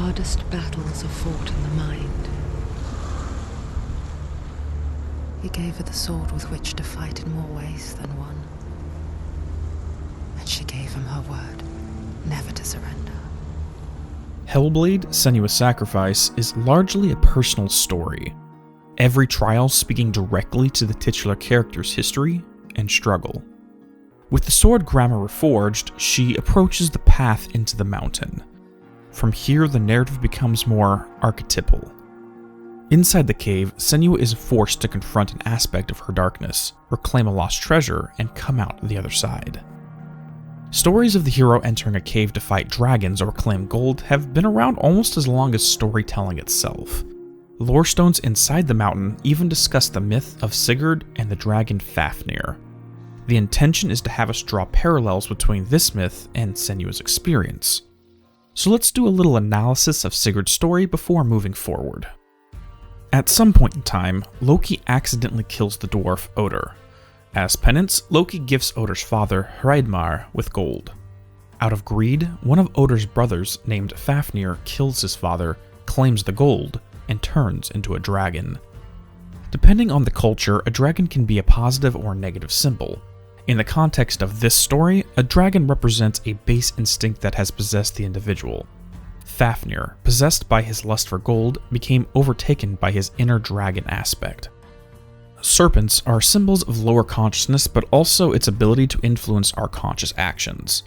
hardest battles are fought in the mind. He gave her the sword with which to fight in more ways than one. And she gave him her word, never to surrender. Hellblade: Senua's Sacrifice is largely a personal story, every trial speaking directly to the titular character's history and struggle. With the sword Grammar reforged, she approaches the path into the mountain. From here, the narrative becomes more archetypal. Inside the cave, Senua is forced to confront an aspect of her darkness, reclaim a lost treasure, and come out the other side. Stories of the hero entering a cave to fight dragons or claim gold have been around almost as long as storytelling itself. Lore stones inside the mountain even discuss the myth of Sigurd and the dragon Fafnir. The intention is to have us draw parallels between this myth and Senua's experience. So let's do a little analysis of Sigurd's story before moving forward. At some point in time, Loki accidentally kills the dwarf Odr. As penance, Loki gifts Odr's father, Hreidmar, with gold. Out of greed, one of Odr's brothers, named Fafnir, kills his father, claims the gold, and turns into a dragon. Depending on the culture, a dragon can be a positive or negative symbol. In the context of this story, a dragon represents a base instinct that has possessed the individual. Fafnir, possessed by his lust for gold, became overtaken by his inner dragon aspect. Serpents are symbols of lower consciousness, but also its ability to influence our conscious actions.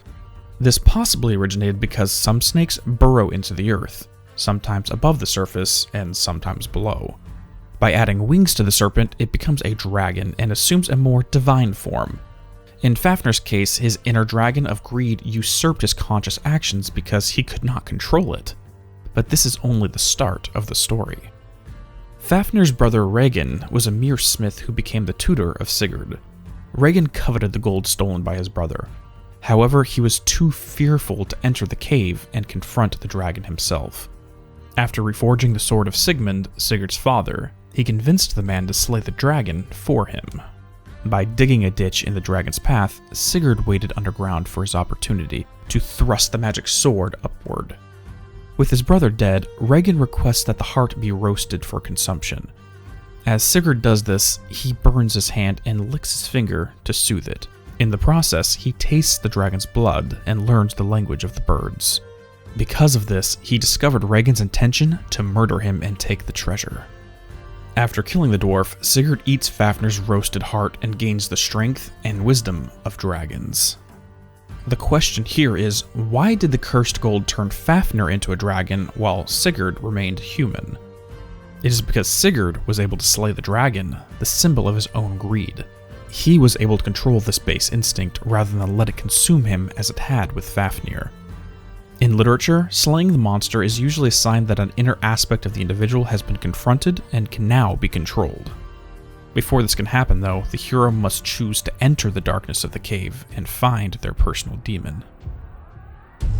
This possibly originated because some snakes burrow into the earth, sometimes above the surface and sometimes below. By adding wings to the serpent, it becomes a dragon and assumes a more divine form. In Fafnir's case, his inner dragon of greed usurped his conscious actions because he could not control it. But this is only the start of the story. Fafnir's brother Regin was a mere smith who became the tutor of Sigurd. Regin coveted the gold stolen by his brother. However, he was too fearful to enter the cave and confront the dragon himself. After reforging the sword of Sigmund, Sigurd's father, he convinced the man to slay the dragon for him. By digging a ditch in the dragon's path, Sigurd waited underground for his opportunity to thrust the magic sword upward. With his brother dead, Regin requests that the heart be roasted for consumption. As Sigurd does this, he burns his hand and licks his finger to soothe it. In the process, he tastes the dragon's blood and learns the language of the birds. Because of this, he discovered Regin's intention to murder him and take the treasure. After killing the dwarf, Sigurd eats Fafnir's roasted heart and gains the strength and wisdom of dragons. The question here is, why did the cursed gold turn Fafnir into a dragon while Sigurd remained human? It is because Sigurd was able to slay the dragon, the symbol of his own greed. He was able to control this base instinct rather than let it consume him as it had with Fafnir. In literature, slaying the monster is usually a sign that an inner aspect of the individual has been confronted and can now be controlled. Before this can happen, though, the hero must choose to enter the darkness of the cave and find their personal demon.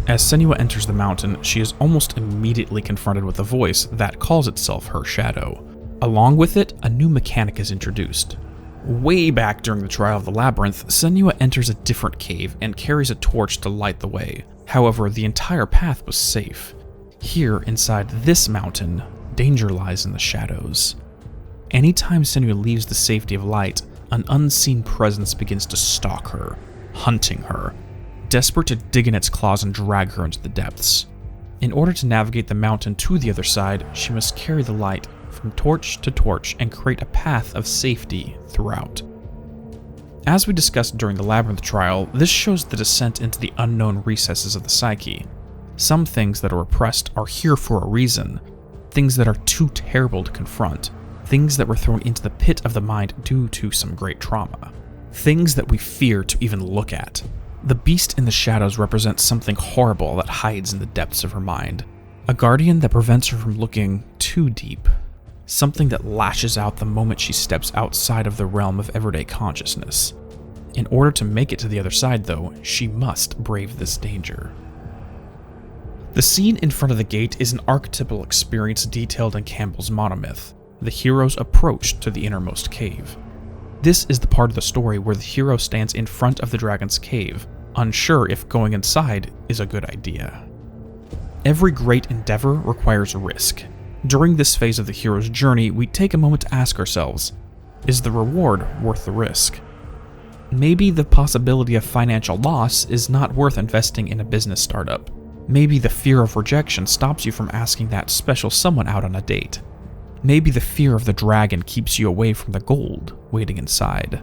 As Senua enters the mountain, she is almost immediately confronted with a voice that calls itself her shadow. Along with it, a new mechanic is introduced. Way back during the trial of the labyrinth, Senua enters a different cave and carries a torch to light the way. However, the entire path was safe. Here, inside this mountain, danger lies in the shadows. Anytime Senua leaves the safety of light, an unseen presence begins to stalk her, hunting her, desperate to dig in its claws and drag her into the depths. In order to navigate the mountain to the other side, she must carry the light from torch to torch and create a path of safety throughout. As we discussed during the Labyrinth trial, this shows the descent into the unknown recesses of the psyche. Some things that are repressed are here for a reason, things that are too terrible to confront, things that were thrown into the pit of the mind due to some great trauma, things that we fear to even look at. The beast in the shadows represents something horrible that hides in the depths of her mind, a guardian that prevents her from looking too deep. Something that lashes out the moment she steps outside of the realm of everyday consciousness. In order to make it to the other side, though, she must brave this danger. The scene in front of the gate is an archetypal experience detailed in Campbell's monomyth, the hero's approach to the innermost cave. This is the part of the story where the hero stands in front of the dragon's cave, unsure if going inside is a good idea. Every great endeavor requires risk. During this phase of the hero's journey, we take a moment to ask ourselves, is the reward worth the risk? Maybe the possibility of financial loss is not worth investing in a business startup. Maybe the fear of rejection stops you from asking that special someone out on a date. Maybe the fear of the dragon keeps you away from the gold waiting inside.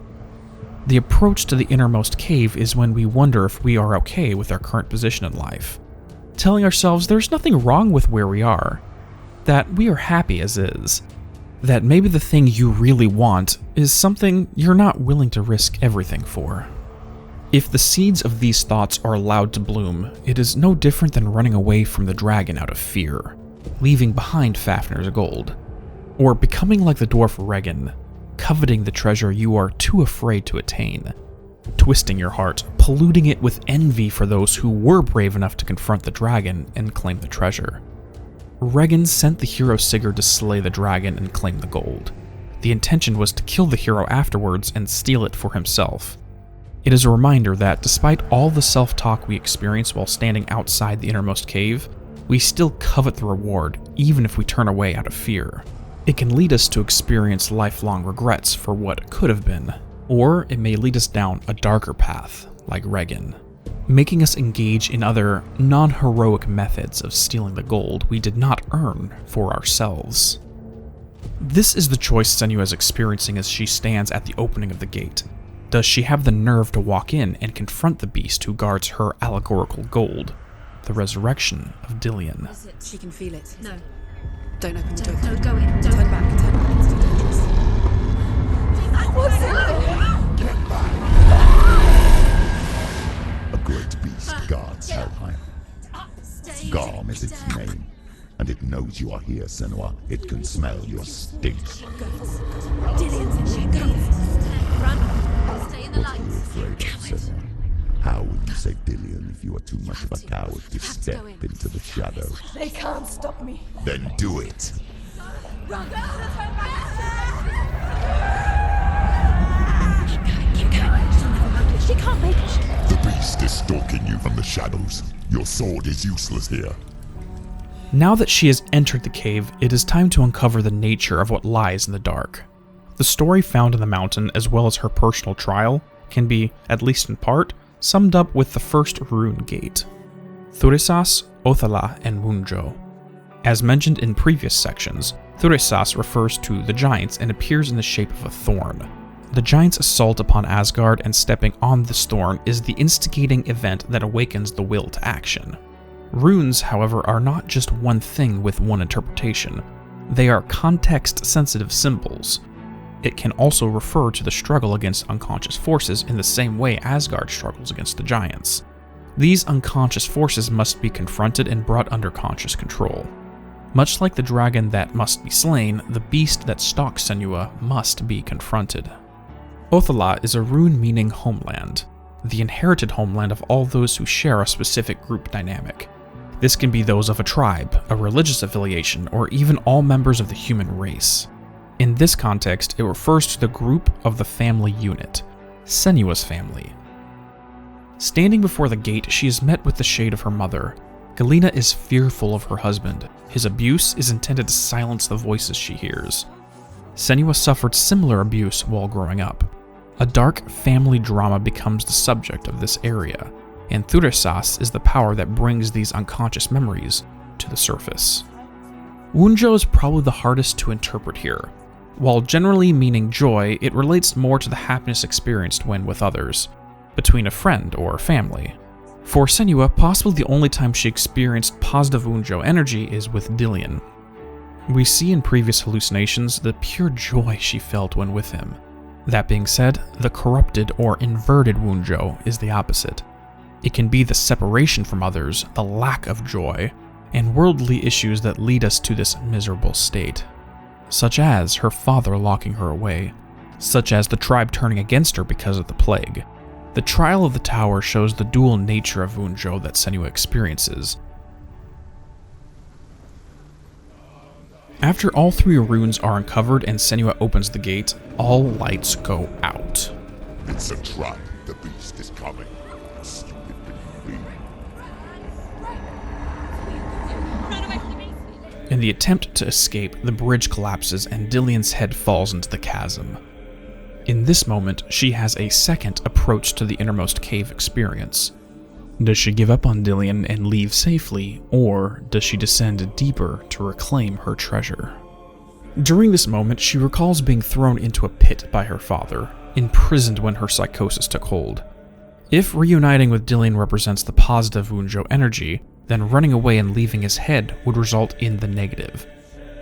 The approach to the innermost cave is when we wonder if we are okay with our current position in life, telling ourselves there's nothing wrong with where we are, that we are happy as is, that maybe the thing you really want is something you're not willing to risk everything for. If the seeds of these thoughts are allowed to bloom, it is no different than running away from the dragon out of fear, leaving behind Fafnir's gold, or becoming like the dwarf Regan, coveting the treasure you are too afraid to attain, twisting your heart, polluting it with envy for those who were brave enough to confront the dragon and claim the treasure. Regan sent the hero Sigurd to slay the dragon and claim the gold. The intention was to kill the hero afterwards and steal it for himself. It is a reminder that despite all the self-talk we experience while standing outside the innermost cave, we still covet the reward even if we turn away out of fear. It can lead us to experience lifelong regrets for what could have been, or it may lead us down a darker path, like Regan, making us engage in other non-heroic methods of stealing the gold we did not earn for ourselves. This is the choice Senua is experiencing as she stands at the opening of the gate. Does she have the nerve to walk in and confront the beast who guards her allegorical gold, the resurrection of Dillion? She can feel it. No. Don't open the door. No, go in. Don't. Turn back. Turn back. It's dangerous. What's in there? Get back! A great beast guards Helheim. Garm is its name, and it knows you are here, Senua. It can smell your stink. Dillion's in there. Go. Run. Stay in the What are you lights. afraid of, Senua? How will you save Dillion if you are too much of a coward to step into the shadows? They can't stop me. Then do it! Run. She can't make it. The beast is stalking you from the shadows. Your sword is useless here. Now that she has entered the cave, it is time to uncover the nature of what lies in the dark. The story found in the mountain, as well as her personal trial, can be, at least in part, summed up with the first rune gate: Thurisas, Othala, and Wunjo. As mentioned in previous sections, Thurisas refers to the giants and appears in the shape of a thorn. The giants' assault upon Asgard and stepping on this thorn is the instigating event that awakens the will to action. Runes, however, are not just one thing with one interpretation. They are context-sensitive symbols. It can also refer to the struggle against unconscious forces in the same way Asgard struggles against the giants. These unconscious forces must be confronted and brought under conscious control. Much like the dragon that must be slain, the beast that stalks Senua must be confronted. Othala is a rune meaning homeland, the inherited homeland of all those who share a specific group dynamic. This can be those of a tribe, a religious affiliation, or even all members of the human race. In this context, it refers to the group of the family unit, Senua's family. Standing before the gate, she is met with the shade of her mother. Galena is fearful of her husband. His abuse is intended to silence the voices she hears. Senua suffered similar abuse while growing up. A dark family drama becomes the subject of this area, and Thurisas is the power that brings these unconscious memories to the surface. Wunjo is probably the hardest to interpret here. While generally meaning joy, it relates more to the happiness experienced when with others, between a friend or family. For Senua, possibly the only time she experienced positive Wunjo energy is with Dillion. We see in previous hallucinations the pure joy she felt when with him. That being said, the corrupted or inverted Wunjo is the opposite. It can be the separation from others, the lack of joy, and worldly issues that lead us to this miserable state. Such as her father locking her away, such as the tribe turning against her because of the plague. The trial of the tower shows the dual nature of Wunjo that Senua experiences. After all three runes are uncovered and Senua opens the gate, all lights go out. It's a trap. The beast is coming. Stupid thing. In the attempt to escape, the bridge collapses and Dillian's head falls into the chasm. In this moment, she has a second approach to the innermost cave experience. Does she give up on Dillian and leave safely, or does she descend deeper to reclaim her treasure? During this moment, she recalls being thrown into a pit by her father, imprisoned when her psychosis took hold. If reuniting with Dillian represents the positive Wunjo energy, then running away and leaving his head would result in the negative.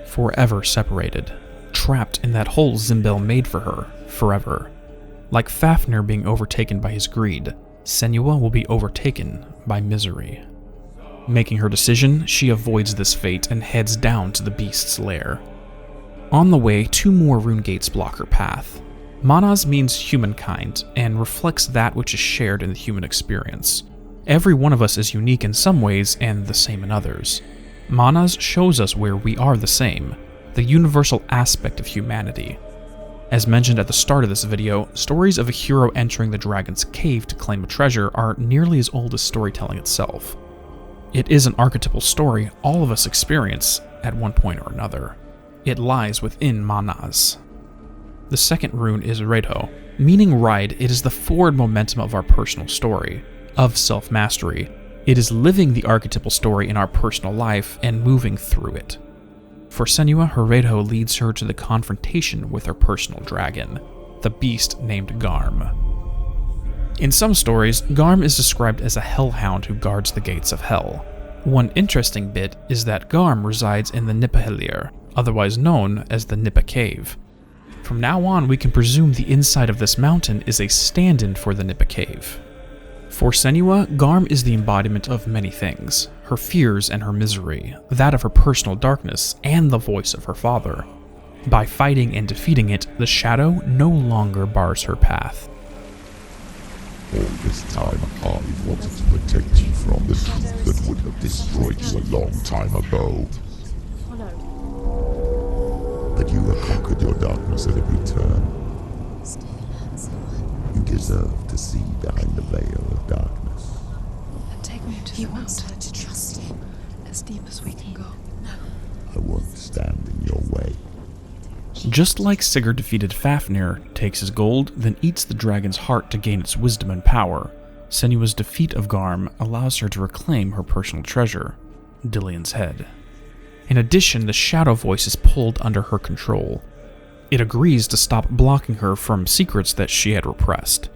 Forever separated, trapped in that hole Zimbel made for her, forever. Like Fafnir being overtaken by his greed, Senua will be overtaken by misery. Making her decision, she avoids this fate and heads down to the beast's lair. On the way, 2 more rune gates block her path. Manas means humankind, and reflects that which is shared in the human experience. Every one of us is unique in some ways and the same in others. Manas shows us where we are the same, the universal aspect of humanity. As mentioned at the start of this video, stories of a hero entering the dragon's cave to claim a treasure are nearly as old as storytelling itself. It is an archetypal story all of us experience at one point or another. It lies within Manas. The second rune is Redho. Meaning ride, it is the forward momentum of our personal story, of self-mastery. It is living the archetypal story in our personal life and moving through it. For Senua, her Redho leads her to the confrontation with her personal dragon, the beast named Garm. In some stories, Garm is described as a hellhound who guards the gates of hell. One interesting bit is that Garm resides in the Nippehellir, otherwise known as the Nippa Cave. From now on, we can presume the inside of this mountain is a stand-in for the Nippa Cave. For Senua, Garm is the embodiment of many things, her fears and her misery, that of her personal darkness, and the voice of her father. By fighting and defeating it, the shadow no longer bars her path. All this time, I wanted to protect you from the truth that would have destroyed you a long time ago. But you have conquered your darkness at every turn. You deserve to see behind the veil of darkness. Take me to He the wants mountain, her to trust him. as deep as we can go. I won't stand in your way. Just like Sigurd defeated Fafnir, takes his gold, then eats the dragon's heart to gain its wisdom and power, Senua's defeat of Garm allows her to reclaim her personal treasure, Dillian's head. In addition, the shadow voice is pulled under her control. It agrees to stop blocking her from secrets that she had repressed.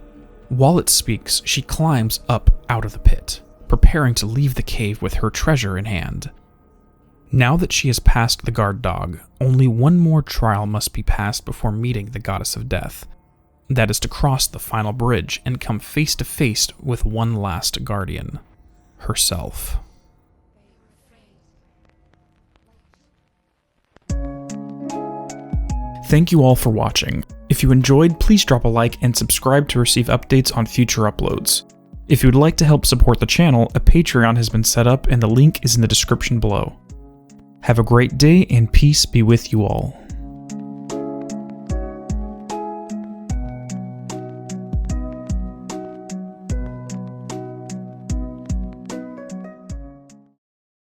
While it speaks, she climbs up out of the pit, preparing to leave the cave with her treasure in hand. Now that she has passed the guard dog, only one more trial must be passed before meeting the goddess of death. That is to cross the final bridge and come face to face with one last guardian, herself. Thank you all for watching. If you enjoyed, please drop a like and subscribe to receive updates on future uploads. If you would like to help support the channel, a Patreon has been set up and the link is in the description below. Have a great day and peace be with you all.